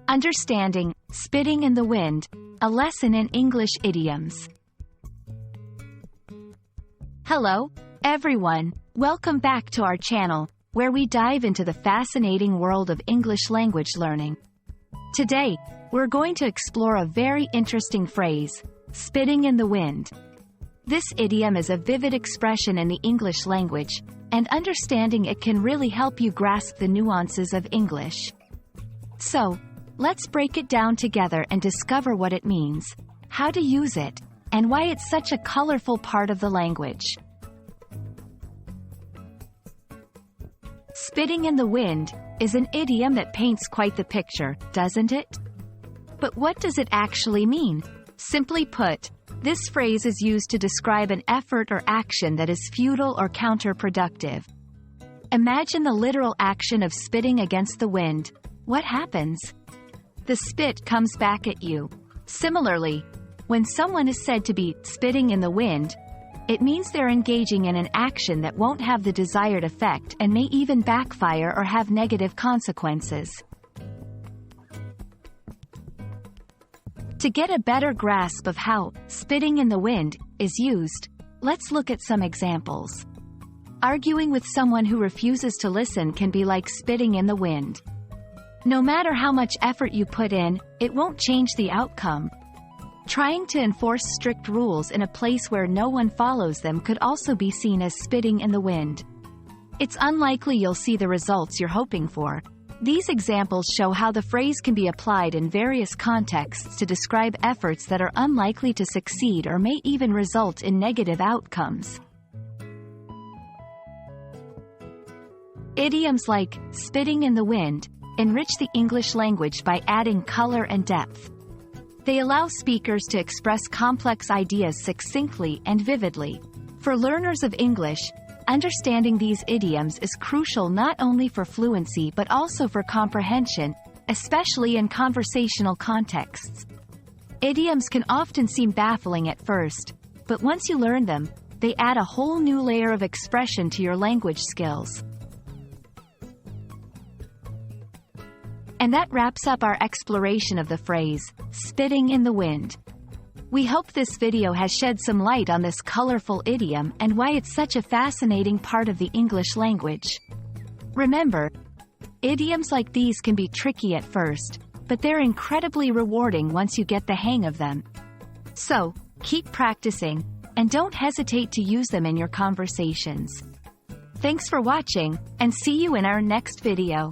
Understanding Spitting in the Wind, a lesson in English idioms. Hello, everyone. Welcome back to our channel, where we dive into the fascinating world of English language learning. Today, we're going to explore a very interesting phrase, spitting in the wind. This idiom is a vivid expression in the English language, and understanding it can really help you grasp the nuances of English. So, let's break it down together and discover what it means, how to use it, and why it's such a colorful part of the language. Spitting in the wind is an idiom that paints quite the picture, doesn't it? But what does it actually mean? Simply put, this phrase is used to describe an effort or action that is futile or counterproductive. Imagine the literal action of spitting against the wind. What happens? The spit comes back at you. Similarly, when someone is said to be spitting in the wind, it means they're engaging in an action that won't have the desired effect and may even backfire or have negative consequences. To get a better grasp of how spitting in the wind is used, let's look at some examples. Arguing with someone who refuses to listen can be like spitting in the wind. No matter how much effort you put in, it won't change the outcome. Trying to enforce strict rules in a place where no one follows them could also be seen as spitting in the wind. It's unlikely you'll see the results you're hoping for. These examples show how the phrase can be applied in various contexts to describe efforts that are unlikely to succeed or may even result in negative outcomes. Idioms like spitting in the wind enrich the English language by adding color and depth. They allow speakers to express complex ideas succinctly and vividly. For learners of English, understanding these idioms is crucial not only for fluency but also for comprehension, especially in conversational contexts. Idioms can often seem baffling at first, but once you learn them, they add a whole new layer of expression to your language skills. And that wraps up our exploration of the phrase, spitting in the wind. We hope this video has shed some light on this colorful idiom and why it's such a fascinating part of the English language. Remember, idioms like these can be tricky at first, but they're incredibly rewarding once you get the hang of them. So, keep practicing, and don't hesitate to use them in your conversations. Thanks for watching, and see you in our next video.